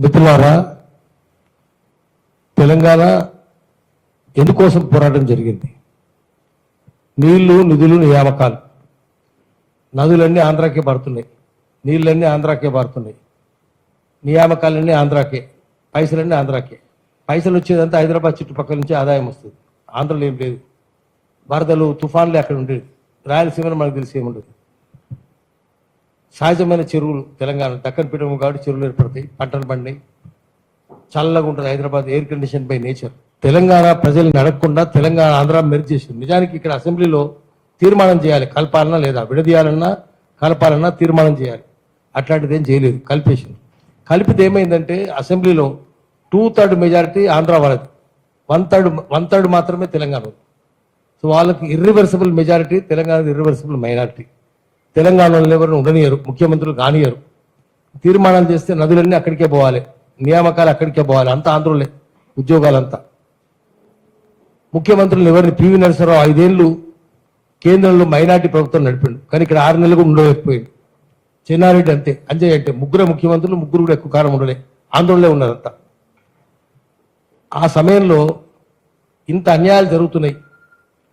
మిత్రులారా, తెలంగాణ ఎందుకోసం పోరాటం జరిగింది? నీళ్లు, నిధులు, నియామకాలు. నదులన్నీ ఆంధ్రాకే పడుతున్నాయి, నీళ్ళన్నీ ఆంధ్రాకే పడుతున్నాయి, నియామకాలన్నీ ఆంధ్రాకే, పైసలన్నీ ఆంధ్రాకే. పైసలు వచ్చేదంతా హైదరాబాద్ చుట్టుపక్కల నుంచి ఆదాయం వస్తుంది, ఆంధ్రలో ఏం లేదు. వరదలు, తుఫాన్లు అక్కడ ఉండేది. రాయలసీమలో మనకు తెలిసి ఏముండదు. సహజమైన చెరువులు తెలంగాణ దక్కన్ పీఠం కాబట్టి చెరువులు ఏర్పడతాయి, పంటలు పండినాయి, చల్లగా ఉంటుంది Hyderabad, air condition by nature. Telangana ప్రజల్ని అడగకుండా తెలంగాణ ఆంధ్ర మెర్జ్ చేసింది. నిజానికి ఇక్కడ అసెంబ్లీలో తీర్మానం చేయాలి, కలపాలన్నా లేదా విడదీయాలన్నా కలపాలన్నా తీర్మానం చేయాలి. అట్లాంటిది ఏం చేయలేదు, కలిపేసింది. కలిపితే ఏమైందంటే అసెంబ్లీలో 2/3 మెజారిటీ ఆంధ్ర వాళ్ళది, 1/3 మాత్రమే తెలంగాణ. సో వాళ్ళకి irreversible majority, Telangana irreversible minority. తెలంగాణలో ఎవరిని ఉండనియరు, ముఖ్యమంత్రులు కానియరు. తీర్మానాలు చేస్తే నదులన్నీ అక్కడికే పోవాలి, నియామకాలు అక్కడికే పోవాలి, అంతా ఆంధ్రులే, ఉద్యోగాలంతా. ముఖ్యమంత్రులు ఎవరిని పివి నరసింహరావు 5 ఏళ్ళు కేంద్రంలో మైనార్టీ ప్రభుత్వం నడిపిండు, కానీ ఇక్కడ 6 నెలలు కూడా ఉండలేకపోయింది. చెన్నారెడ్డి అంతే, అంజయ్ అంటే, ముగ్గురు ముఖ్యమంత్రులు, ముగ్గురు కూడా ఎక్కువ కాలం ఉండలే, ఆందోళనలే ఉన్నారంతా. ఆ సమయంలో ఇంత అన్యాయాలు జరుగుతున్నాయి.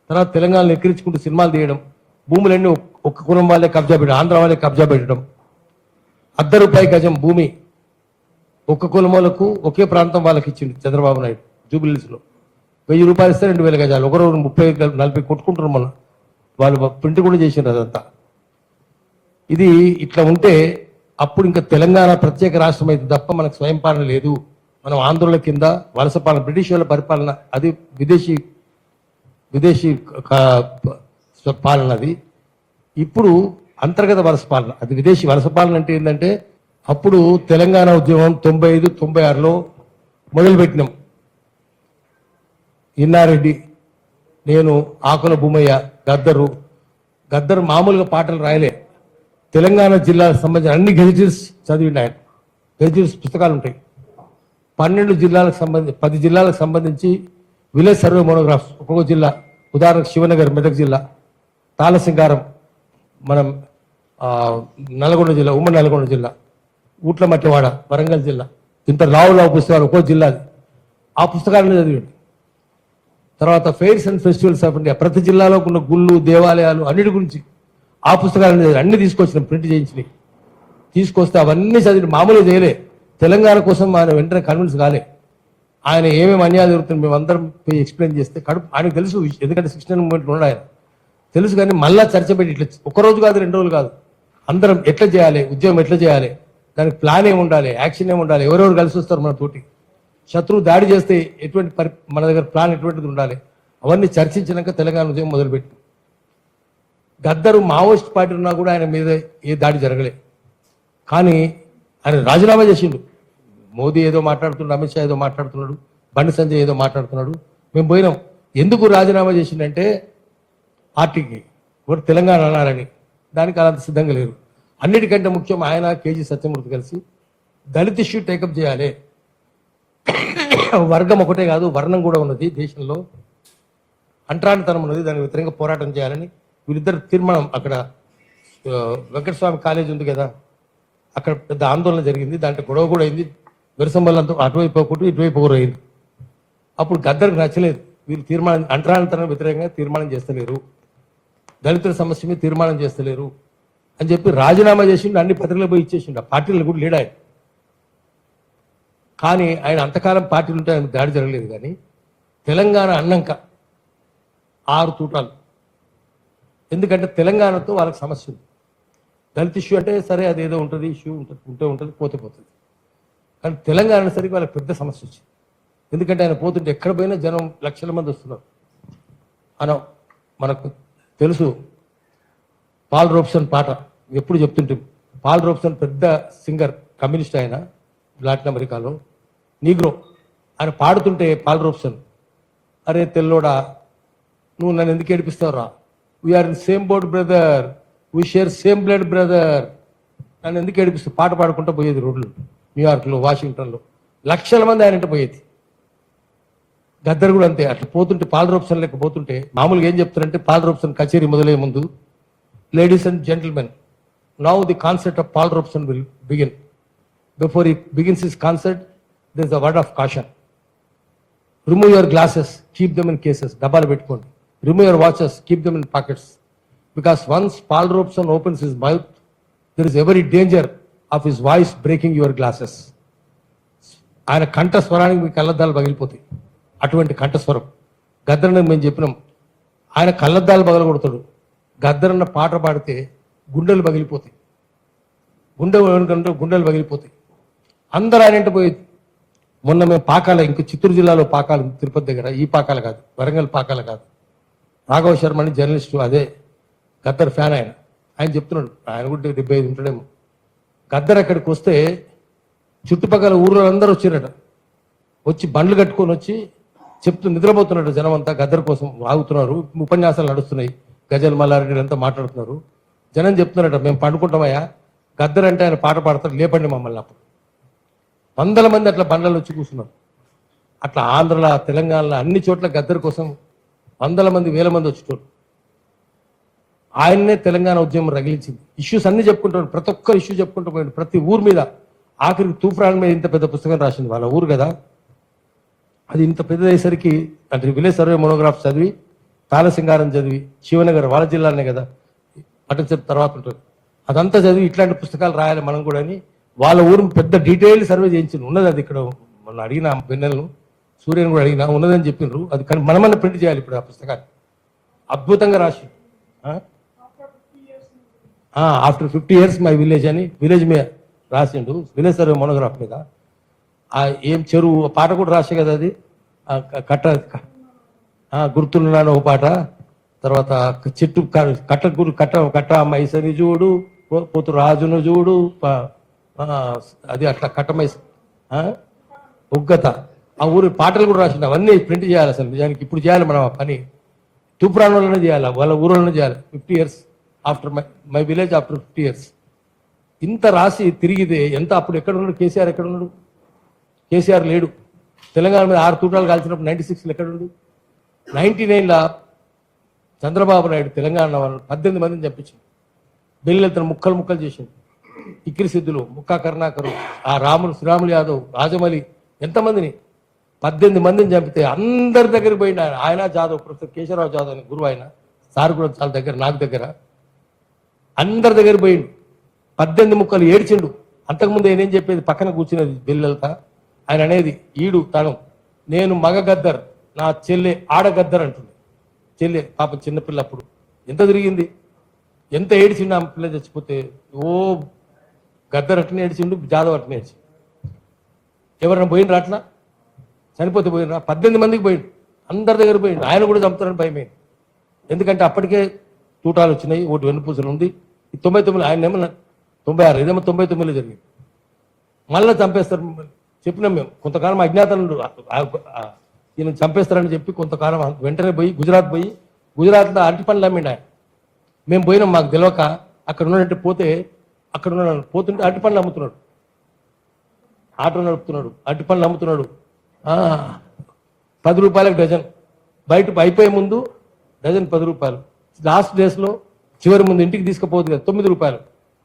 తర్వాత తెలంగాణను ఎక్కిరించుకుంటూ సినిమాలు తీయడం, భూములన్నీ ఒక్క కులం వాళ్ళే కబ్జా పెట్టడం, ఆంధ్ర వాళ్ళే కబ్జా పెట్టడం, ₹1 గజం భూమి ఒక్క కులములకు ఒకే ప్రాంతం వాళ్ళకి ఇచ్చింది చంద్రబాబు నాయుడు. జూబిలీస్లో ₹1000 ఇస్తే 2000 గజాలు, ఒకరోజు 30-40 కొట్టుకుంటున్నారు. మన వాళ్ళు ప్రింట్ కూడా చేసిండ్రు అదంతా. ఇది ఇట్లా ఉంటే అప్పుడు ఇంకా తెలంగాణ ప్రత్యేక రాష్ట్రం అయితే తప్ప మనకు స్వయం పాలన లేదు. మనం ఆంధ్రుల కింద వలస పాలన, బ్రిటిష్ వాళ్ళ పరిపాలన, అది విదేశీ పాలన. అది ఇప్పుడు అంతర్గత వలస పాలన, అది విదేశీ వలస పాలన. అంటే ఏంటంటే అప్పుడు తెలంగాణ ఉద్యమం 95-96లో మొదలుపెట్టినాం. ఇన్నారెడ్డి, నేను, ఆకుల భూమయ్య, గద్దరు మామూలుగా పాటలు రాయలే. తెలంగాణ జిల్లాకు సంబంధించిన అన్ని గెజిటర్స్ చదివిండు ఆయన. గెజిటర్స్ పుస్తకాలు ఉంటాయి. 12 జిల్లాలకు సంబంధించి 10 జిల్లాలకు సంబంధించి విలేజ్ సర్వే మోనోగ్రాఫ్స్, ఒక్కొక్క జిల్లా. ఉదాహరణకు శివనగర్ మెదక్ జిల్లా, తాళసింగారం మనం నల్గొండ జిల్లా, ఉమ్మడి నల్గొండ జిల్లా, ఊట్లమట్టివాడ వరంగల్ జిల్లా, ఇంత లావు పుస్తకాలు ఒక్కో జిల్లాది. ఆ పుస్తకాలను చదివండి. తర్వాత fairs and festivals of India, ప్రతి జిల్లాలో ఉన్న గుళ్ళు, దేవాలయాలు అన్నిటి గురించి ఆ పుస్తకాలను చదివి అన్ని తీసుకొచ్చిన, ప్రింట్ చేయించినాయి. తీసుకొస్తే అవన్నీ చదివి మామూలుగా చేయలే. తెలంగాణ కోసం ఆయన వెంటనే కన్విన్స్ కాలే. ఆయన ఏమేమి అన్యాయం జరుగుతుంది మేమందరం పోయి ఎక్స్ప్లెయిన్ చేస్తే ఆయనకు తెలుసు, ఎందుకంటే 16 మూమెంట్లు ఉన్నాడు ఆయన, తెలుసు. కానీ మళ్ళా చర్చ పెట్టి ఇట్లా ఒకరోజు కాదు 2 రోజులు కాదు, అందరం ఎట్లా చేయాలి, ఉద్యమం ఎట్లా చేయాలి, దానికి ప్లాన్ ఏమి ఉండాలి, యాక్షన్ ఏమి ఉండాలి, ఎవరెవరు కలిసి వస్తారు మన తోటి, శత్రువు దాడి చేస్తే ఎటువంటి మన దగ్గర ప్లాన్ ఎటువంటిది ఉండాలి, అవన్నీ చర్చించినాక తెలంగాణ ఉద్యమం మొదలుపెట్టి. గద్దరు మావోయిస్ట్ పార్టీ ఉన్నా కూడా ఆయన మీద ఏ దాడి జరగలే. కానీ ఆయన రాజీనామా చేసిండు. మోదీ ఏదో మాట్లాడుతున్నాడు, అమిత్ షా ఏదో మాట్లాడుతున్నాడు, బండి సంజయ్ ఏదో మాట్లాడుతున్నాడు. మేము పోయినాం. ఎందుకు రాజీనామా చేసిండంటే పార్టీకి ఒకటి తెలంగాణ అనాలని. దానికి అలా సిద్ధంగా లేరు. అన్నిటికంటే ముఖ్యం ఆయన కేజీ సత్యమూర్తి కలిసి దళిత ఇష్యూ టేకప్ చేయాలి. వర్గం ఒకటే కాదు, వర్ణం కూడా ఉన్నది దేశంలో, అంటరానితనం ఉన్నది, దానికి వ్యతిరేకంగా పోరాటం చేయాలని వీళ్ళిద్దరు తీర్మానం. అక్కడ వెంకటస్వామి కాలేజ్ ఉంది కదా, అక్కడ పెద్ద ఆందోళన జరిగింది. దాంట్లో గొడవ కూడా అయింది. విరసంబలంతో అటువైపు ఒకటి ఇటువైపు ఒకరు అయింది. అప్పుడు గద్దరికి నచ్చలేదు, వీళ్ళు తీర్మానం అంటరానితనం వ్యతిరేకంగా తీర్మానం చేస్తలేరు, దళితుల సమస్య మీద తీర్మానం చేస్తలేరు అని చెప్పి రాజీనామా చేసిండు. అన్ని పత్రికలు పోయి ఇచ్చేసిండు. ఆ పార్టీలు కూడా లేడు ఆయన. కానీ ఆయన అంతకాలం పార్టీలు ఉంటే ఆయన దాడి జరగలేదు. కానీ తెలంగాణ అన్నాక 6 తూటాలు. ఎందుకంటే తెలంగాణతో వాళ్ళకి సమస్య ఉంది. దళిత ఇష్యూ అంటే సరే, అదేదో ఉంటుంది, ఇష్యూ ఉంటుంది, పోతుంది. కానీ తెలంగాణ సరికి వాళ్ళకి పెద్ద సమస్య వచ్చింది. ఎందుకంటే ఆయన పోతుంటే ఎక్కడ పోయినా జనం లక్షల మంది వస్తున్నారు. మనకు తెలుసు పాల్ రోబ్సన్ పాట ఎప్పుడు చెప్తుంటే, పాల్ రోబ్సన్ పెద్ద సింగర్, కమ్యూనిస్ట్ ఆయన, లాటిన్ అమెరికాలో, నీగ్రో. ఆయన పాడుతుంటే పాల్ రోబ్సన్, అరే తెల్లోడా నువ్వు నన్ను ఎందుకు ఏడిపిస్తావురా, we are in same board brother, we share same blood brother, నన్ను ఎందుకు ఏడిపిస్తావు. పాట పాడుకుంటూ పోయేది రోడ్లు, న్యూయార్క్లో, వాషింగ్టన్లో లక్షల మంది ఆయనంటే పోయేది. గద్దర్ కూడా అంతే. అట్లా పోతుంటే పాల్ రోబ్సన్ లెక్క పోతుంటే మామూలుగా ఏం చెప్తారంటే, పాల్ రోబ్సన్ కచేరీ మొదలయ్యే ముందు, ladies and gentlemen, now the concept of Paul Robeson will begin. Before he begins his concert, there is a word of caution. Remove your glasses, keep them in cases. Dabbalu pettukondi. Remove your watches, keep them in pockets. Because once Paul Robeson opens his mouth, there is every danger of his voice breaking your glasses. ఆయన కంఠస్వరానికి మీ కళ్ళద్దాలు పగిలిపోతాయి. అటువంటి కంఠస్వరం గద్దరన్న మేము చెప్పినాం. ఆయన కళ్ళద్దాలు పగలగొడతాడు. గద్దరన్న పాట పాడితే గుండెలు పగిలిపోతాయి. గుండెలు పగిలిపోతాయి. అందరూ ఆయన వెంట పోయేది. మొన్న మేము పాకాల, ఇంక చిత్తూరు జిల్లాలో పాకాలు, తిరుపతి దగ్గర, ఈ పాకాల కాదు, వరంగల్ పాకాల కాదు, రాఘవ శర్మ అని జర్నలిస్టు, అదే గద్దర్ ఫ్యాన్ ఆయన చెప్తున్నాడు, ఆయన కూడా 75 ఉంటాడేమో. గద్దర్ అక్కడికి వస్తే చుట్టుపక్కల ఊర్లో అందరూ వచ్చిరట. వచ్చి బండ్లు కట్టుకొని వచ్చి నిద్రపోతున్నాడు జనం అంతా. గద్దర్ కోసం ఆగుతున్నారు. ఉపన్యాసాలు నడుస్తున్నాయి. గజల్ మల్లారెడ్డి అంతా మాట్లాడుతున్నారు. జనం చెప్తున్నారట, మేము పండుకుంటామయ్యా, గద్దర్ అంటే ఆయన పాట పాడతారు, లేపండి మమ్మల్ని. అప్పుడు 100 మంది అట్లా బండ్లలో వచ్చి కూర్చున్నారు. అట్లా ఆంధ్రలో, తెలంగాణలో అన్ని చోట్ల గద్దర్ కోసం 100 మంది 1000 మంది వచ్చేటోళ్ళు. ఆయన్నే తెలంగాణ ఉద్యమం రగిలించింది. ఇష్యూస్ అన్ని చెప్పుకుంటాడు, ప్రతి ఒక్క ఇష్యూ చెప్పుకుంటూ పోయాడు, ప్రతి ఊరు మీద. ఆఖరికి తూఫాన్ మీద ఇంత పెద్ద పుస్తకం రాసింది. వాళ్ళ ఊరు కదా, అది ఇంత పెద్దదయ్యేసరికి అంటే విలేజ్ సర్వే మోనోగ్రాఫ్ చదివి, తాళసింగారం చదివి, శివనగర్ వాళ్ళ జిల్లానే కదా, అటు చెప్పి తర్వాత ఉంటుంది, అదంతా చదివి ఇట్లాంటి పుస్తకాలు రాయాలి మనం కూడా అని వాళ్ళ ఊరు పెద్ద డీటెయిల్ సర్వే చేయించింది. ఉన్నది అది ఇక్కడ. మనం అడిగిన వెన్నెలను, సూర్యను కూడా అడిగినా ఉన్నదని చెప్పిండ్రు. అది కానీ మనమన్నా ప్రింట్ చేయాలి ఇప్పుడు ఆ పుస్తకాన్ని. అద్భుతంగా రాసి ఆఫ్టర్ 50 years మై విలేజ్ అని విలేజ్ మీద రాసిండు, విలేజ్ సర్వే మోనోగ్రాఫ్ మీద. ఏం చెరువు పాట కూడా రాసే కదా అది. కట్ట గుర్తున్నాను ఒక పాట. తర్వాత చెట్టు కట్ట మైసని చూడు, పోతు రాజును చూడు, అది అట్లా కట్టమైస ఉగ్గత, ఆ ఊరి పాటలు కూడా రాసిండు. అవన్నీ ప్రింట్ చేయాలి. అసలు నిజానికి ఇప్పుడు చేయాలి మనం ఆ పని. తూప్రాన్లోనే చేయాలి, వాళ్ళ ఊళ్ళోనే చేయాలి. 50 years after my village after 50 years. ఇంత రాసి తిరిగితే ఎంత. అప్పుడు ఎక్కడ ఉన్నాడు కేసీఆర్? ఎక్కడ ఉన్నాడు? కేసీఆర్ లేడు. తెలంగాణ మీద 6 తూటాలు కాల్చినప్పుడు 96లో ఎక్కడ ఉన్నాడు? 99లో చంద్రబాబు నాయుడు తెలంగాణ వాళ్ళు 18 మందిని చంపించింది. బెల్లెత్తను ముక్కలు చేసింది. ఇక్కిరి సిద్ధులు, ముక్కా కరుణాకరు, ఆ శ్రీరాములు యాదవ్, రాజమౌళి, ఎంతమందిని 18 మందిని చంపితే అందరి దగ్గరికి పోయిండు ఆయన. జాదవ్, ప్రొఫెసర్ కేశవరావు జాదవ్ అని గురువు, ఆయన సార్ కూడా చాలా దగ్గర, నాకు దగ్గర, అందరి దగ్గర పోయిండు. 18 ముక్కలు ఏడ్చిండు. అంతకుముందు ఆయన ఏం చెప్పేది, పక్కన కూర్చునేది బెల్లెలత, ఆయన అనేది ఈడు తను, నేను మగ గద్దర్, నా చెల్లె ఆడగద్దర్ అంటుంది. చెల్లె పాపం చిన్నపిల్ల. అప్పుడు ఎంత తిరిగింది, ఎంత ఏడ్చిండు ఆ పిల్ల చచ్చిపోతే. ఓ గద్దర్ అట్నే ఏడ్చిండు, జాదవ్ అట్నే ఏడ్చిండు. ఎవరైనా పోయినరా అట్లా? చనిపోతే పోయినరా? 18 మందికి పోయిండు, అందరి దగ్గర పోయిండు. ఆయన కూడా చంపుతారని భయమే. ఎందుకంటే అప్పటికే తూటాలు వచ్చినాయి, ఒకటి వెన్నుపూసలు ఉంది. 99 ఆయన ఏమన్నా 96, ఇదేమో 99లో జరిగింది. మళ్ళీ చంపేస్తారు చెప్పినాం మేము. కొంతకాలం అజ్ఞాతంలో ఈయన చంపేస్తారని చెప్పి కొంతకాలం వెంటనే పోయి గుజరాత్లో అరటి పండ్లు అమ్మిండు ఆయన. మేము పోయినాం, మాకు తెలియక. అక్కడ ఉన్నట్టు అక్కడ ఉన్నాడు, పోతుంటే అరటి పండ్లు అమ్ముతున్నాడు, ఆటో నడుపుతున్నాడు, అరటి పండ్లు అమ్ముతున్నాడు. 10 రూపాయలకు డజన్. బయట అయిపోయే ముందు డజన్ 10 రూపాయలు. లాస్ట్ డేస్లో చివరి ముందు ఇంటికి తీసుకుపోతుంది కదా 9 రూపాయలు.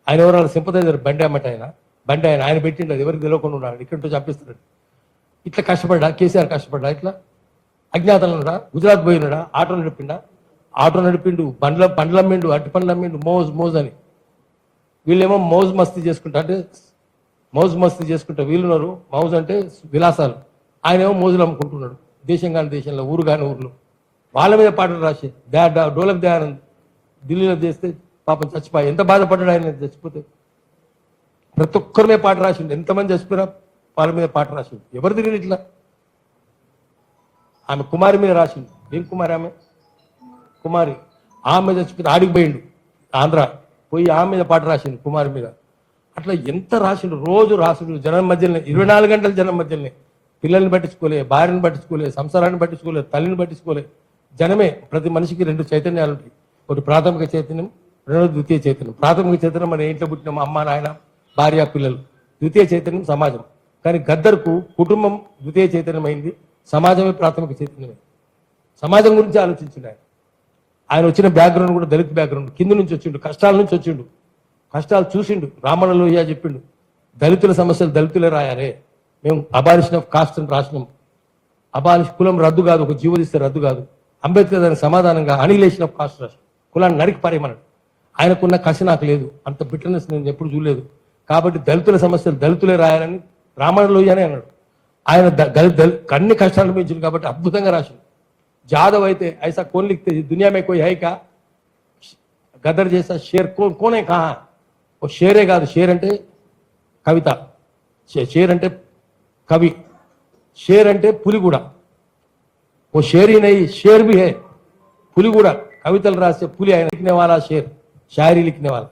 ఆయన ఎవరు సింపథైజర్ బండి అమ్మట, ఆయన పెట్టిండు. అది ఎవరికి తెలియకుండా ఉన్నాడు, ఇక్కడ చంపిస్తున్నాడు. ఇట్లా కష్టపడ్డా కేసీఆర్, కష్టపడ్డా ఇట్లా అజ్ఞాతంలో ఉన్నాడా? గుజరాత్ పోయినాడా? ఆటో నడిపిండు, పండ్లు అమ్మిండు, అట్టి పండ్లు అమ్మిండు, మోజ్ అని. వీళ్ళేమో మౌజ్ మస్తీ చేసుకుంటా వీళ్ళున్నారు. మౌజ్ అంటే విలాసాలు, ఆయనేమో మోజులు అమ్ముకుంటున్నాడు. దేశం కాని దేశంలో, ఊరు కాని ఊర్లో. వాళ్ళ మీద పాటలు రాసి డోలక్ దయానంద్ ఢిల్లీలో చేస్తే పాపం చచ్చిపోయి ఎంత బాధపడ్డాడు ఆయన చచ్చిపోతే. ప్రతి ఒక్కరి మీద పాట రాసిండు. ఎంతమంది చచ్చిపోయినా వాళ్ళ మీద పాట రాసిండు. ఎవరు తిరిగి ఇట్లా? ఆమె కుమారి మీద రాసిండు. ఏం కుమారి? కుమారి ఆమె చచ్చిపోతే ఆడికి పోయిండు ఆంధ్ర పోయి, ఆమె మీద పాట రాసిండు, కుమారి మీద. అట్లా ఎంత రాసిండు, రోజు రాసిండు. జనం మధ్యలోనే 24 గంటల జనం మధ్యలోనే. పిల్లల్ని పట్టించుకోలే, భార్యను పట్టించుకోలే, సంసారాన్ని పట్టించుకోలే, తల్లిని పట్టించుకోలే. జనమే. ప్రతి మనిషికి 2 చైతన్యాలు ఉంటాయి. ఒకటి ప్రాథమిక చైతన్యం, రెండోది ద్వితీయ చైతన్యం. ప్రాథమిక చైతన్యం మన ఇంట్లో పుట్టిన అమ్మ, నాయన, భార్య, పిల్లలు. ద్వితీయ చైతన్యం సమాజం. కానీ గద్దర్కు కుటుంబం ద్వితీయ చైతన్యం అయింది, సమాజమే ప్రాథమిక చైతన్యమే. సమాజం గురించి ఆలోచించిండు ఆయన వచ్చిన బ్యాక్గ్రౌండ్ కూడా దళిత బ్యాక్గ్రౌండ్, కింద నుంచి వచ్చిండు, కష్టాల నుంచి వచ్చిండు, కష్టాలు చూసిండు. రామణ లోహియా చెప్పిండు, దళితుల సమస్యలు దళితులే రాయాలి, మేము అబాలిషన్ ఆఫ్ కాస్ట్ అని రాసినాం. కులం రద్దు కాదు, ఒక జీవో తీస్తే రద్దు కాదు. అంబేద్కర్ దానికి సమాధానంగా అనిలేషన్ ఆఫ్ కాస్ట్ రాష్ట్రం, కులాన్ని నరికి పారేయమన్నాడు. ఆయనకున్న కసి నాకు లేదు, అంత బిటర్నెస్ నేను ఎప్పుడు చూడలేదు. కాబట్టి దళితుల సమస్యలు దళితులే రాయాలని రామాయణలోయనే అన్నాడు. ఆయన అన్ని కష్టాలు పెంచింది కాబట్టి అద్భుతంగా రాసింది. జాదవ్ అయితే ఐసా కోన్ లిఖతే దునియా మే కోయి హై కా, గదర్ చేసా షేర్ కోనే కహా. ఓ షేరే కాదు, షేర్ అంటే కవిత, షేర్ అంటే కవి, షేర్ అంటే పులి కూడా. ఓ షేరీ నై షేర్ బి హై, పులి కూడా కవితలు రాసే పులి. ఆయన లిఖనే వాళ్ళ షేర్, షాయరీ లిఖనే వాళ్ళ.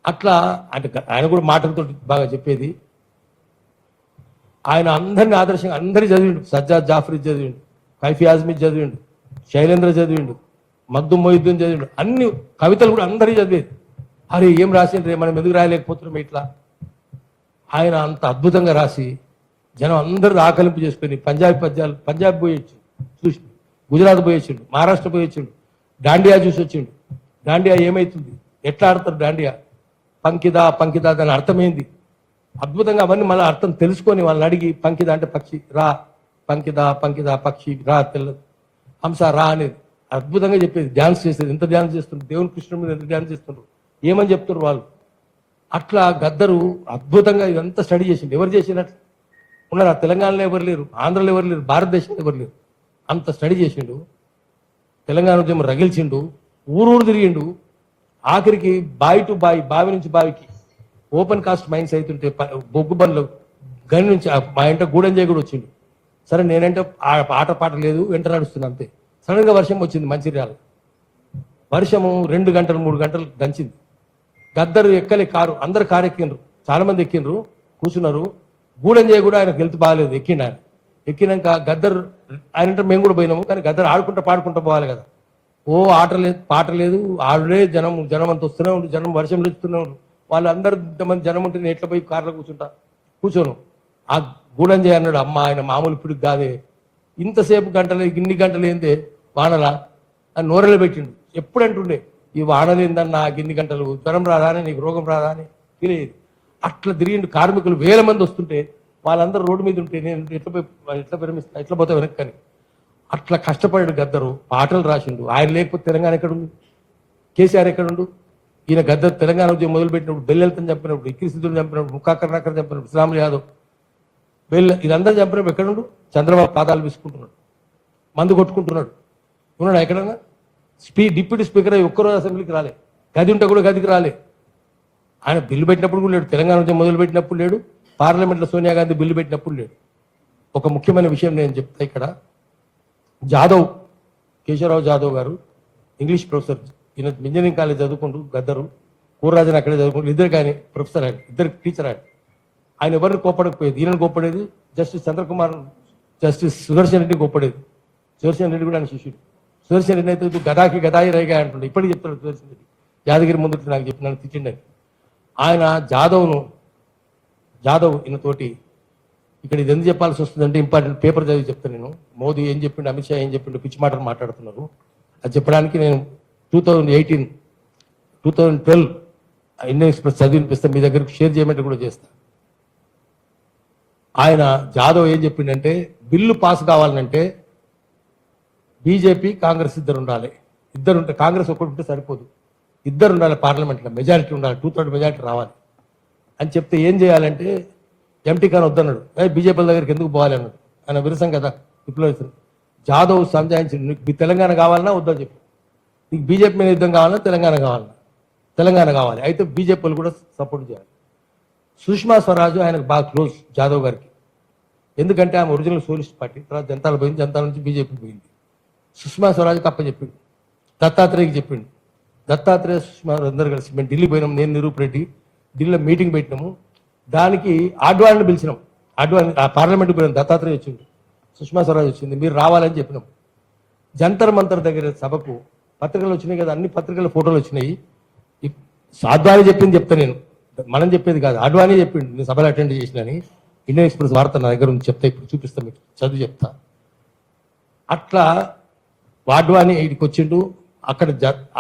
అట్లా అంటే ఆయన కూడా మాటలతో బాగా చెప్పేది. ఆయన అందరిని ఆదర్శంగా అందరి చదివిండు. సజ్జాద్ జాఫరీ చదివిండు, కైఫీ ఆజ్మీ చదివిండు, శైలేంద్ర చదివిండు, మగ్దు మొయిద్దీన్ చదివిండు. అన్ని కవితలు కూడా అందరి చదివేది. అరే ఏం రాసిండ్రే, మనం ఎందుకు రాయలేకపోతున్నాం ఇట్లా. ఆయన అంత అద్భుతంగా రాసి జనం అందరూ ఆకలింపు చేసుకుని పంజాబీ పద్యాలు, పంజాబ్ పోయొచ్చు చూసి, గుజరాత్ పోయొచ్చిండు, మహారాష్ట్ర పోయొచ్చిండు, దాండియా చూసి వచ్చిండు. దాండియా ఏమైతుంది, ఎట్లా ఆడతారు దాండియా, పంకిదా పంకిదా దాని అర్థమైంది. అద్భుతంగా అవన్నీ మళ్ళీ అర్థం తెలుసుకొని వాళ్ళని అడిగి, పంకిదా అంటే పక్షి, రా పంకిదా పంకిదా పక్షి రా, తెల్ల హంస రా అనేది అద్భుతంగా చెప్పేది. డ్యాన్స్ చేసేది, ఎంత డ్యాన్స్ చేస్తుండ్రు, దేవుని కృష్ణుడి మీద ఎంత డ్యాన్స్ చేస్తుండ్రు, ఏమని చెప్తున్నారు వాళ్ళు. అట్లా గద్దరు అద్భుతంగా ఇదంతా స్టడీ చేసిండు. ఎవరు చేసినట్లు ఉన్నారు, తెలంగాణలో ఎవరు లేరు, ఆంధ్రలో ఎవరు లేరు, భారతదేశంలో ఎవరు లేరు. అంత స్టడీ చేసిండు. తెలంగాణ ఉద్యమం రగిల్చిండు, ఊరూరు తిరిగిండు. ఆఖరికి బావి టు బావి, బావి నుంచి బావికి ఓపెన్ కాస్ట్ మైన్స్ అవుతుంటే బొగ్గు బండ్లు గని నుంచి మా ఇంట గూడెంజయ్ కూడా వచ్చిండు. సరే నేనంటే ఆట పాట లేదు, వెంట నడుస్తుంది అంతే. సడన్ గా వర్షం వచ్చింది మంచిర్యాల. వర్షము 2 గంటలు 3 గంటలు దంచింది. గద్దరు ఎక్కలే కారు, అందరు కారు ఎక్కిండ్రు, చాలా మంది ఎక్కిండ్రు, కూర్చున్నారు. గూడెంజయ్ కూడా ఆయనకు హెల్త్ బాగాలేదు, ఎక్కిండు ఆయన. ఎక్కినాక గద్దరు ఆయనంటే మేము కూడా పోయినాము, కానీ గద్దరు ఆడుకుంటా పాడుకుంటా పోవాలి కదా. ఓ ఆట లేదు పాట లేదు, ఆడుడే జనం అంత వస్తూనే ఉండు, జనం వర్షంలో వస్తూనే ఉండు. వాళ్ళందరూ ఇంతమంది జనం ఉంటే నేను ఎట్లా పోయి కార్లో కూర్చోను. ఆ గూడెంజయ్ అన్నాడు, అమ్మ ఆయన మామూలు ఇప్పుడు కాదే, ఇంతసేపు గంటలు ఇన్ని గంటలు ఏందే వానలా అని నోరెలు పెట్టిండు. ఎప్పుడు అంటుండే, ఈ వానలేందన్న నాకు ఇన్ని గంటలు, జ్వరం రాదా అని, నీకు రోగం రాదా అని ఫీల్ అయ్యేది. అట్లా తిరిగిండు. కార్మికులు 1000 మంది వస్తుంటే వాళ్ళందరూ రోడ్డు మీద ఉంటే నేను ఎట్లా విరమిస్తా, ఎట్లా పోతా వెనక్కని. అట్లా కష్టపడాడు గద్దరు, పాటలు రాసిండు. ఆయన లేకపోతే తెలంగాణ ఎక్కడుంది, కేసీఆర్ ఎక్కడుండు. ఈయన గద్దరు తెలంగాణ ఉద్యమం మొదలుపెట్టినప్పుడు, బెల్లెల్తని చంపినప్పుడు, ఇక్కిరిసిద్దుని చంపినప్పుడు, ముక్కా కరుణాకర్ చంపినప్పుడు, శ్రీరాములు యాదవ్, ఇదంతా చంపినప్పుడు ఎక్కడుండు. చంద్రబాబు పాదాలు విసుకుంటున్నాడు, మందు కొట్టుకుంటున్నాడు. ఉన్నాడు ఎక్కడన్నా. డిప్యూటీ స్పీకర్ అయ్యి ఒక్కరోజు అసెంబ్లీకి రాలే, గది ఉంటే కూడా గదికి రాలే. ఆయన బిల్లు పెట్టినప్పుడు కూడా లేడు, తెలంగాణ ఉద్యమం మొదలు పెట్టినప్పుడు లేడు, పార్లమెంట్లో సోనియా గాంధీ బిల్లు పెట్టినప్పుడు లేడు. ఒక ముఖ్యమైన విషయం నేను చెప్తా ఇక్కడ. జాదవ్, కేశవరావు జాదవ్ గారు ఇంగ్లీష్ ప్రొఫెసర్. ఈయన ఇంజనీరింగ్ కాలేజ్ చదువుకుంటూ, గద్దరు కూర్రాజన్ అక్కడే చదువుకుంటూ, ఇద్దరు కానీ ప్రొఫెసర్, ఆయన ఇద్దరు టీచర్. ఆయన ఎవరిని కోప్పడకపోయేది, ఈయనను కోప్పడేది. జస్టిస్ చంద్రకుమార్, జస్టిస్ సుదర్శన్ రెడ్డి కోప్పడేది. సుదర్శన్ రెడ్డి కూడా ఆయన శిష్యుడు. సుదర్శన్ రెడ్డి అయితే గదాకి గదాయి రైగా అంటుండే, ఇప్పటికి చెప్తాడు సుదర్శన్ రెడ్డి. యాదగిరి ముందు నాకు చెప్పి నన్ను తిట్టిండని. ఆయన జాదవ్ ఈయనతోటి ఇక్కడ ఇది ఎందుకు చెప్పాల్సి వస్తుందంటే ఇంపార్టెంట్ పేపర్ చదివి చెప్తాను నేను. మోదీ ఏం చెప్పిండు, అమిత్ షా ఏం చెప్పిండు, పిచ్చి మాటలు మాట్లాడుతున్నారు. అది చెప్పడానికి నేను 2012 ఇండియన్ ఎక్స్ప్రెస్ చదివినిపిస్తే మీ దగ్గరకు షేర్ చేయమంటే కూడా చేస్తా. ఆయన జాదవ్ ఏం చెప్పిండంటే, బిల్లు పాస్ కావాలంటే బీజేపీ కాంగ్రెస్ ఇద్దరు ఉండాలి. ఇద్దరుంటే కాంగ్రెస్ ఒకటి ఉంటే సరిపోదు, ఇద్దరు ఉండాలి పార్లమెంట్లో, మెజారిటీ ఉండాలి, 2/3 మెజారిటీ రావాలి అని చెప్తే ఏం చేయాలంటే ఎంటీ ఖాన్ వద్దన్నాడు. బీజేపీ దగ్గరికి ఎందుకు పోవాలి అన్నాడు. ఆయన విరసం కదా విప్లవ. జాదవ్ సంజాయించింది, నీకు మీ తెలంగాణ కావాలన్నా వద్దని చెప్పి, నీకు బీజేపీ మీద యుద్ధం కావాలన్నా తెలంగాణ కావాలన్నా తెలంగాణ కావాలి, అయితే బీజేపీ వాళ్ళు కూడా సపోర్ట్ చేయాలి. సుష్మా స్వరాజ్ ఆయనకు బాగా క్లోజ్ జాదవ్ గారికి, ఎందుకంటే ఆమె ఒరిజినల్ సోషలిస్ట్ పార్టీ, తర్వాత జనతాలు పోయింది, జనతాల నుంచి బీజేపీ పోయింది. సుష్మా స్వరాజ్కి అప్పచెప్పిండు, దత్తాత్రేయకి చెప్పిండు. దత్తాత్రేయ సుష్మా అందరూ కలిసి మేము ఢిల్లీ పోయినాం, నేను నిరూప్ రెడ్డి ఢిల్లీలో మీటింగ్ పెట్టినాము. దానికి ఆడ్వాణిని పిలిచినాం, ఆడ్వాణి ఆ పార్లమెంట్కి పోయినాం. దత్తాత్రేయ వచ్చింది, సుష్మా స్వరాజ్ వచ్చింది, మీరు రావాలని చెప్పినాం. జంతర్ మంతర్ దగ్గర సభకు పత్రికలు వచ్చినాయి కదా, అన్ని పత్రికల ఫోటోలు వచ్చినాయి. అద్వానీ చెప్పింది చెప్తా నేను, మనం చెప్పేది కాదు, అడ్వానీ చెప్పిండు నేను సభలు అటెండ్ చేసినని. ఇండియన్ ఎక్స్ప్రెస్ వార్త నా దగ్గర ఉంది, చెప్తా, ఇప్పుడు చూపిస్తా మీకు, చదువు చెప్తా. అట్లా వాడ్వాని ఈడికి వచ్చిండు, అక్కడ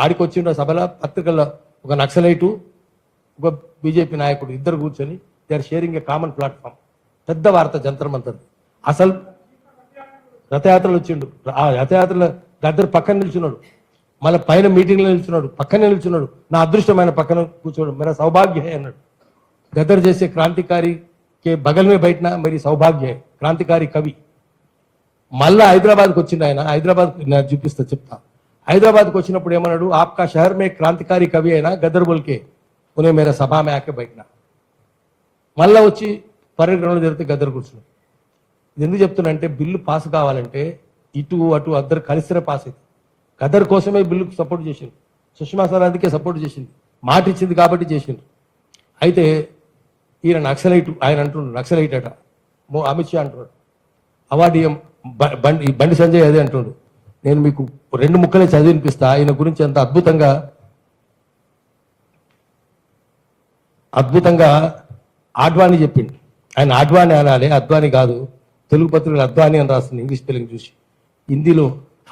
ఆడికి వచ్చిండు. సభలో పత్రికల్లో ఒక నక్సలైటు, ఒక బీజేపీ నాయకుడు ఇద్దరు కూర్చొని they are sharing a common platform. పెద్ద వార్త జంతర్ మంతర్. అసలు రథయాత్రలు వచ్చిండు, ఆ రథయాత్రలో గద్దర్ పక్కన నిల్చున్నాడు, మళ్ళీ పైన మీటింగ్లో నిల్చున్నాడు, పక్కనే నిల్చున్నాడు. నా అదృష్టమైన పక్కన కూర్చోడు, मेरा సౌభాగ్య है అన్నాడు. గద్దర్ చేసే క్రాంతికారి కే బగల్ మే బయటనా మరి సౌభాగ్య है, క్రాంతికారి కవి. మళ్ళా హైదరాబాద్కి వచ్చింది ఆయన. హైదరాబాద్ నేను చూపిస్తా, చెప్తా. హైదరాబాద్కి వచ్చినప్పుడు ఏమన్నాడు, ఆప్కా షహర్ మే క్రాంతికారి కవి అయినా గద్దర్ బోల్కే ఉనే మేరా సభా మే ఆకే బయటనా. మళ్ళా వచ్చి పరేడ్ గ్రౌండ్లో జరిగితే గద్దర్ కూర్చున్నాడు. ఇది ఎందుకు చెప్తున్నా అంటే, బిల్లు పాస్ కావాలంటే ఇటు అటు అందరు కలిసిరే పాస్ అయింది. గద్దర్ కోసమే బిల్లుకు సపోర్ట్ చేసింది, సుష్మా స్వరాజ్కే సపోర్ట్ చేసింది, మాట ఇచ్చింది కాబట్టి చేసింది. అయితే ఈయన నక్సలైట్, ఆయన అంటున్నాడు నక్సలైట్ అట, అమిత్ షా అంటున్నాడు. అవార్డు బండి సంజయ్ అదే అంటున్నాడు. నేను మీకు 2 ముక్కలే చదివినిపిస్తా. ఆయన గురించి అంత అద్భుతంగా ఆడ్వాణి చెప్పిండు. ఆయన ఆడ్వాణి అనాలి, అద్వాని కాదు. తెలుగు పత్రికలు అద్వాని అని రాస్తుంది ఇంగ్లీష్ స్పెల్లింగ్ చూసి. హిందీలో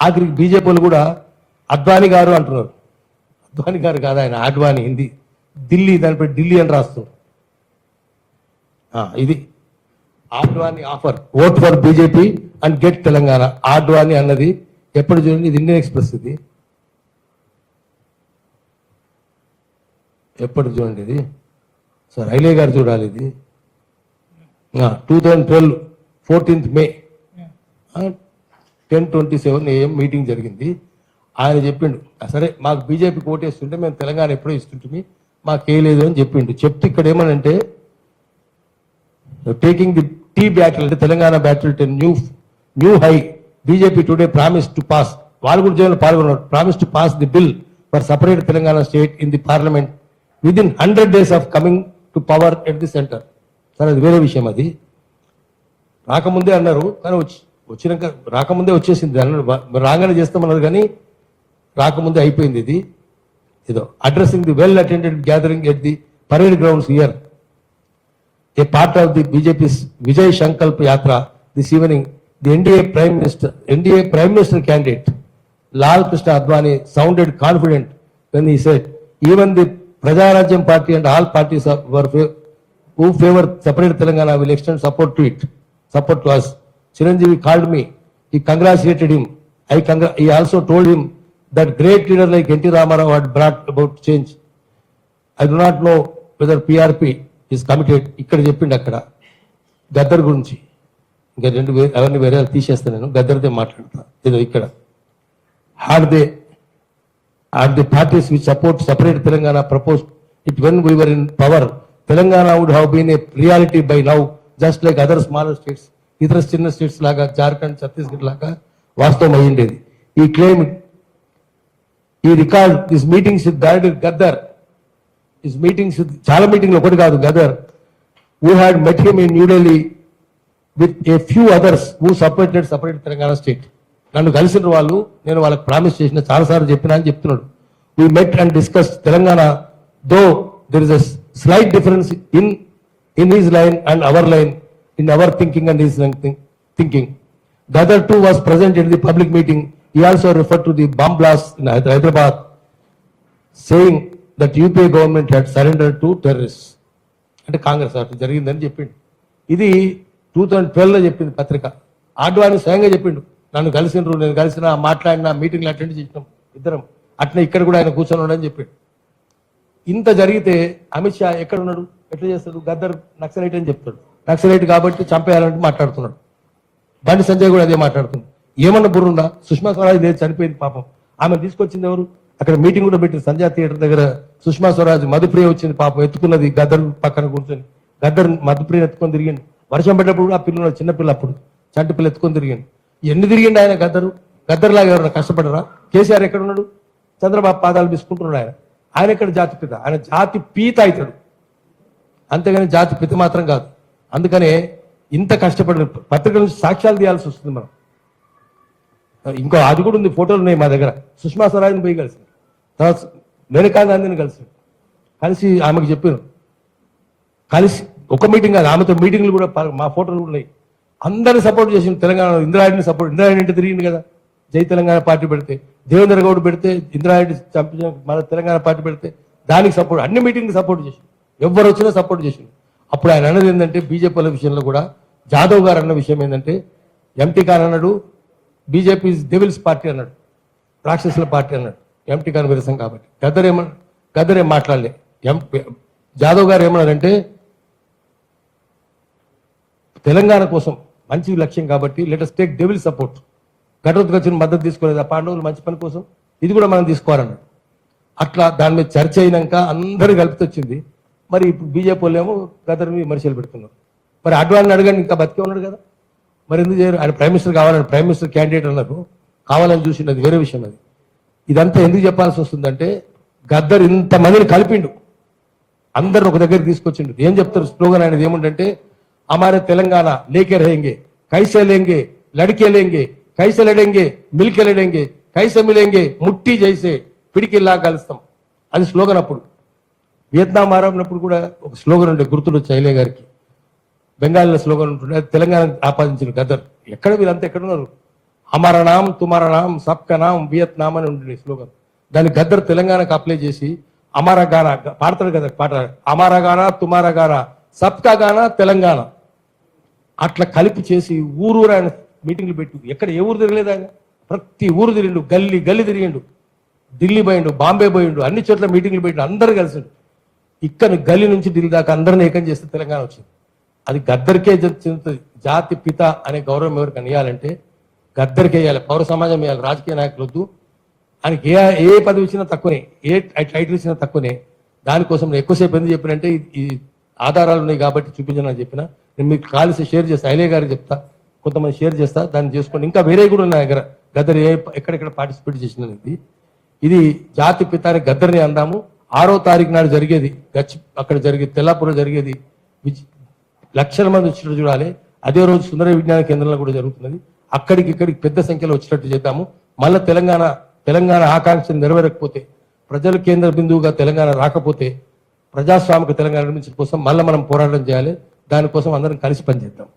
ఆఖరికి బీజేపీలు కూడా అద్వాని గారు అంటున్నారు. అద్వాని గారు కాదు, ఆయన ఆడ్వాని. హిందీ ఢిల్లీ, దానిపై ఢిల్లీ అని రాస్తుంది. ఇది Advani offer, vote for BJP and get Telangana. Advani అన్నది ఎప్పుడు చూడండి, ఇది ఇండియన్ ఎక్స్ప్రెస్. ఇది ఎప్పుడు చూడండి, ఇది సార్ రైలే గారు చూడాలి. ఇది 2012 14th May 10:27 AM మీటింగ్ జరిగింది. ఆయన చెప్పిండు, సరే మాకు బీజేపీ ఓటేస్తుంటే మేము తెలంగాణ ఎప్పుడో ఇస్తుంటే మాకేలేదు అని చెప్పిండు. చెప్తే ఇక్కడ ఏమనంటే, టేకింగ్ ది టీ బ్యాటిల్ అంటే Telangana battle to new high. BJP today promise to pass, వాళ్ళు కూడా జైలు పాల్గొన్నారు, promise to pass the bill for separate Telangana state in the parliament within 100 days of coming to power at the centre. సరే అది వేరే విషయం. అది రాకముందే అన్నారు, కానీ వచ్చినాక రాకముందే వచ్చేసింది అన్నారు. రాగానే చేస్తామన్నారు కానీ రాకముందే అయిపోయింది. ఇది ఏదో addressing the well attended gathering at the parade grounds here, a part of the BJP's Vijay Sankalp Yatra this evening. The NDA prime minister candidate Lal Krishna Advani sounded confident when he said even the Prajarajyam party and all parties who favor separate Telangana will extend support to us. Chiranjeevi called me. He congratulated him. He also told him that great leader like N.T. Ramarao had brought about change. I do not know whether PRP is committed. ఇక్కడ చెప్పిండు అక్కడ గద్దర్ గురించి. ఇంకా 2 అవన్నీ వేరే తీసేస్తాను, నేను గద్దర్దే మాట్లాడతా. ఏదో ఇక్కడ are the parties which support separate Telangana proposed it when we were in power. Telangana would have been a reality by now, just like other smaller states. ఇతర చిన్న స్టేట్స్ లాగా జార్ఖండ్, ఛత్తీస్గఢ్ లాగా వాస్తవం అయ్యిండేది. ఈ క్లెయిమ్, ఈ record this meetings with Gaddar, this meetings with చాలా మీటింగ్లు, ఒకటి కాదు. Gaddar who had met him in New Delhi with a few others who supported separate Telangana state. నన్ను కలిసిన వాళ్ళు, నేను వాళ్ళకి ప్రామిస్ చేసిన, చాలాసార్లు చెప్పినా అని చెప్తున్నాడు. We met and discussed Telangana, though there is a slight difference in his line and our line, in our thinking and his thinking. The other two was present in the public meeting. He also referred to the bomb blast in Hyderabad, saying that UPA government had surrendered to terrorists. అంటే కాంగ్రెస్ అటు జరిగిందని చెప్పిండు. ఇది 2012లో చెప్పింది పత్రిక. ఆడ్వాణి స్వయంగా చెప్పిండు, నన్ను కలిసినరు, నేను కలిసిన, మాట్లాడిన, మీటింగ్లు అటెండ్ చేసినాం ఇద్దరం. అట్లా ఇక్కడ కూడా ఆయన కూర్చొని ఉండని చెప్పిండు. ఇంత జరిగితే అమిత్ షా ఎక్కడ ఉన్నాడు, ఎట్లా చేస్తాడు? గద్దర్ నక్సలైట్ అని చెప్తాడు. నక్సలైట్ కాబట్టి చంపేయాలంటే మాట్లాడుతున్నాడు. బండి సంజయ్ కూడా అదే మాట్లాడుతున్నాడు. ఏమన్నా బుర్రుందా? సుష్మా స్వరాజ్ లేదు, చనిపోయింది పాపం. ఆమె తీసుకొచ్చింది ఎవరు? అక్కడ మీటింగ్ కూడా పెట్టి సంజయ్ థియేటర్ దగ్గర సుష్మా స్వరాజ్, మధుప్రియ వచ్చింది పాపం, ఎత్తుకున్నది గద్దర్ పక్కన కూర్చొని. గద్దర్ మధుప్రియ ఎత్తుకొని తిరిగింది. వర్షం పడ్డప్పుడు ఆ పిల్లలు, చిన్నపిల్ల, అప్పుడు చంటి పిల్ల ఎత్తుకొని తిరిగింది. ఎన్ని తిరిగిండు ఆయన గద్దర్ లాగా ఎవరైనా కష్టపడరా? కేసీఆర్ ఎక్కడ ఉన్నాడు? చంద్రబాబు పాదాలు తీసుకుంటున్నాడు. ఆయన ఎక్కడ జాతి పిత? ఆయన జాతి పీత అవుతాడు, అంతేగాని జాతి పిత మాత్రం కాదు. అందుకనే ఇంత కష్టపడిన పత్రికల నుంచి సాక్ష్యాలు తీయాల్సి వస్తుంది మనం. ఇంకో అది కూడా ఉంది, ఫోటోలు ఉన్నాయి మా దగ్గర. సుష్మా స్వరాజ్ని పోయి కలిసి, తర్వాత మేనకా గాంధీని కలిసి ఆమెకు చెప్పాను. కలిసి ఒక మీటింగ్ కాదు, ఆమెతో మీటింగ్లు కూడా మా ఫోటోలు ఉన్నాయి. అందరిని సపోర్ట్ చేసింది. తెలంగాణ ఇందిరారెడ్డిని సపోర్ట్, ఇందిరారెడ్డి అంటే తిరిగింది కదా, జై తెలంగాణ పార్టీ పెడితే, దేవేంద్ర గౌడ్ పెడితే, ఇందిరారెడ్డి చంపించిన మన తెలంగాణ పార్టీ పెడితే దానికి సపోర్ట్, అన్ని మీటింగ్కి సపోర్ట్ చేసింది. ఎవరు వచ్చినా సపోర్ట్ చేసిండు. అప్పుడు ఆయన అన్నది ఏంటంటే బీజేపీల విషయంలో కూడా జాదవ్ గారు అన్న విషయం ఏంటంటే ఎంటీ ఖాన్ అన్నాడు బీజేపీ డెవిల్స్ పార్టీ అన్నాడు, రాక్షసుల పార్టీ అన్నాడు ఎంటీ ఖాన్ విరసం కాబట్టి. గద్దర్ ఏం మాట్లాడలే. జాదవ్ గారు ఏమన్నారంటే తెలంగాణ కోసం మంచి లక్ష్యం కాబట్టి లెటస్ టేక్ డెవిల్ సపోర్ట్. ఘటోత్కచుని మద్దతు తీసుకోలేదు ఆ పాండవులు మంచి పని కోసం, ఇది కూడా మనం తీసుకోవాలన్నాడు. అట్లా దాని మీద చర్చ అయినాక అందరూ కలిపి వచ్చింది. మరి ఇప్పుడు బీజేపీ వాళ్ళు ఏమో గద్దర్ని విమర్శలు పెడుతున్నారు. మరి అడ్వాన్ని అడగండి, ఇంకా బతికే ఉన్నాడు కదా, మరి ఎందుకు చేయరు? ఆయన ప్రైమ్ మినిస్టర్ కావాలని ప్రైమ్ మినిస్టర్ క్యాండిడేట్ అన్నారు, కావాలని చూసినది వేరే విషయం. అది ఇదంతా ఎందుకు చెప్పాల్సి వస్తుందంటే గద్దర్ ఇంతమందిని కలిపిండు, అందరిని ఒక దగ్గరికి తీసుకొచ్చిండు. ఏం చెప్తారు స్లోగన్ అనేది ఏముందంటే हमारे तेलंगाना लेके रहेंगे, कैसे लेंगे, लड़के लेंगे, कैसे लड़ेंगे, मिलके लड़ेंगे, कैसे मिलेंगे, ముట్టి జైసే పిడికిల్లా కలుస్తాం. అది స్లోగన్. అప్పుడు వియత్నాం ఆరంభినప్పుడు కూడా ఒక స్లోగన్ ఉండే, గుర్తులు చైలే గారికి బెంగాల్లో స్లోగన్ ఉంటుండే, అది తెలంగాణ ఆపాదించిన గద్దర్. ఎక్కడ వీళ్ళంతా ఎక్కడున్నారు? హమారా నామ్ తుమారా నామ్ సబ్కా నామ్ వియత్నాం అని ఉండే స్లోగన్. దాన్ని గద్దర్ తెలంగాణకు అప్లై చేసి అమారా గానా పాడతాడు కదా పాట, అమారా గానా తుమారా గానా సబ్కా గానా తెలంగాణ అట్లా కలిపి చేసి ఊరూరు ఆయన మీటింగ్లు పెట్టు. ఎక్కడ ఏ ఊరు తిరగలేదు ఆయన, ప్రతి ఊరు తిరిగిండు, గల్లీ గల్లీ తిరిగిండు, ఢిల్లీ పోయిండు, బాంబే పోయిండు, అన్ని చోట్ల మీటింగ్లు పెట్టిండు, అందరు కలిసిండు. ఇక్కడ గల్లీ నుంచి ఢిల్లీ దాకా అందరిని ఏకం చేస్తే తెలంగాణ వచ్చింది. అది గద్దరికే చెందుతుంది. జాతి పిత అనే గౌరవం ఎవరికి ఇవ్వాలంటే గద్దరికే ఇవ్వాలి, పౌర సమాజం ఇవ్వాలి, రాజకీయ నాయకులు వద్దు. ఆయనకి ఏ పదవి ఇచ్చినా తక్కువనే, ఏ టైటిల్ ఇచ్చినా తక్కువనే. దానికోసం నేను ఎక్కువసేపు ఎందుకు చెప్పినంటే ఈ ఆధారాలు ఉన్నాయి కాబట్టి చూపించానని చెప్పిన. నేను మీకు కాల్సి షేర్ చేస్తా, ఐలే గారికి చెప్తా, కొంతమంది షేర్ చేస్తా, దాన్ని చేసుకోండి. ఇంకా వేరే కూడా ఉన్నాయి దగ్గర గద్దర్ ఎక్కడెక్కడ పార్టిసిపేట్ చేసినది. ఇది జాతి పితాని గద్దర్ని అందాము. 6వ తారీఖు నాడు జరిగేది అక్కడ జరిగేది తెల్లాపూర్లో జరిగేది, లక్షల మంది వచ్చినట్టు చూడాలి. అదే రోజు సుందర విజ్ఞాన కేంద్రంలో కూడా జరుగుతున్నది. అక్కడికి ఇక్కడికి పెద్ద సంఖ్యలో వచ్చేటట్టు చేద్దాము. మళ్ళీ తెలంగాణ ఆకాంక్షలు నెరవేరకపోతే, ప్రజల కేంద్ర బిందువుగా తెలంగాణ రాకపోతే, ప్రజాస్వామిక తెలంగాణ నిర్మించడం కోసం మళ్ళీ మనం పోరాటం చేయాలి. దానికోసం అందరం కలిసి పనిచేద్దాం.